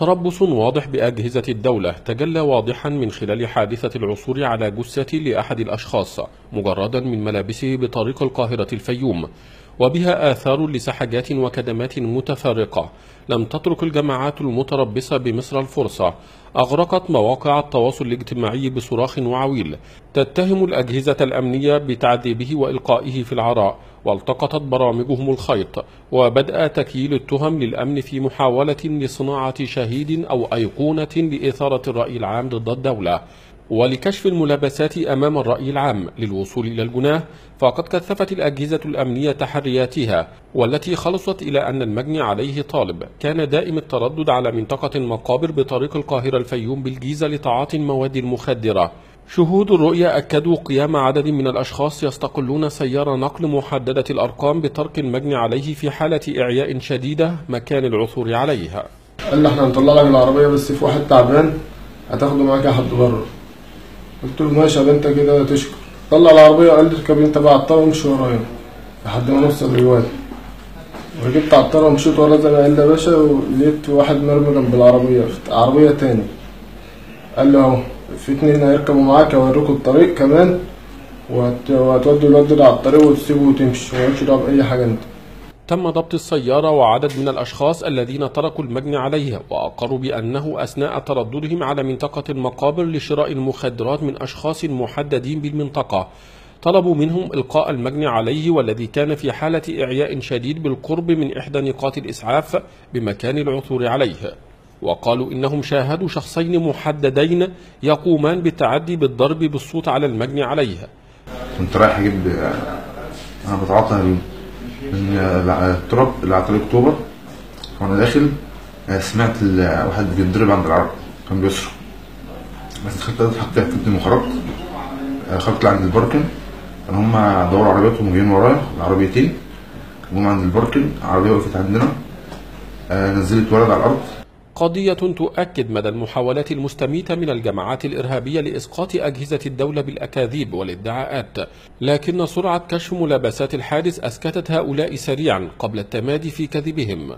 تربص واضح بأجهزة الدولة تجلى واضحا من خلال حادثة العثور على جثة لأحد الأشخاص مجردا من ملابسه بطريق القاهرة الفيوم، وبها آثار لسحجات وكدمات متفارقة لم تترك الجماعات المتربصة بمصر الفرصة. أغرقت مواقع التواصل الاجتماعي بصراخ وعويل تتهم الأجهزة الأمنية بتعذيبه وإلقائه في العراء، والتقطت برامجهم الخيط وبدأ تكييل التهم للأمن في محاولة لصناعة شهيد أو أيقونة لإثارة الرأي العام ضد الدولة ولكشف الملابسات أمام الرأي العام للوصول إلى الجناه. فقد كثفت الأجهزة الأمنية تحرياتها، والتي خلصت إلى أن المجني عليه طالب كان دائم التردد على منطقة المقابر بطريق القاهرة الفيوم بالجيزة لتعاطي المواد المخدرة. شهود الرؤية أكدوا قيام عدد من الأشخاص يستقلون سيارة نقل محددة الأرقام بترك المجني عليه في حالة إعياء شديدة مكان العثور عليها. قال لي احنا هنطلع لك العربية بس في واحد تعبان هتاخده معاك لحد بره. قلت له ماشي يا انت كده تشكر. طلع العربية وقال لي اركب انت بقى على الطاره وامشي ورايا لحد ما نوصل للوادي. وركبت على الطاره ومشيت ورا زي ما قال لي يا باشا، ولقيت واحد مرمي جنب العربية في عربية تاني. قال لي اهو في 2 هيركبوا معاك هوريكوا الطريق كمان، وهتودوا الواد ده على الطريق وتسيبه وتمشي ومالكش دعوة بأي حاجة انت. تم ضبط السيارة وعدد من الأشخاص الذين تركوا المجني عليه، وأقروا بأنه أثناء ترددهم على منطقة المقابر لشراء المخدرات من أشخاص محددين بالمنطقة طلبوا منهم إلقاء المجني عليه، والذي كان في حالة إعياء شديد بالقرب من إحدى نقاط الإسعاف بمكان العثور عليه. وقالوا إنهم شاهدوا شخصين محددين يقومان بالتعدي بالضرب بالصوت على المجني عليه. كنت رايح أجيب، أنا بتعاطى هيروين من التراب اللي على طريق أكتوبر، وأنا داخل سمعت واحد بيتضرب عند العرب كان بيشرب، بس دخلت اتحط في فتني وخرجت. خرجت عند الباركن، كان هما دوروا عربياتهم وجايين ورايا العربيتين، جم عند الباركن عربية وقفت عندنا، نزلت ولد على الأرض. قضية تؤكد مدى المحاولات المستميتة من الجماعات الإرهابية لإسقاط أجهزة الدولة بالأكاذيب والادعاءات، لكن سرعة كشف ملابسات الحادث أسكتت هؤلاء سريعا قبل التمادي في كذبهم.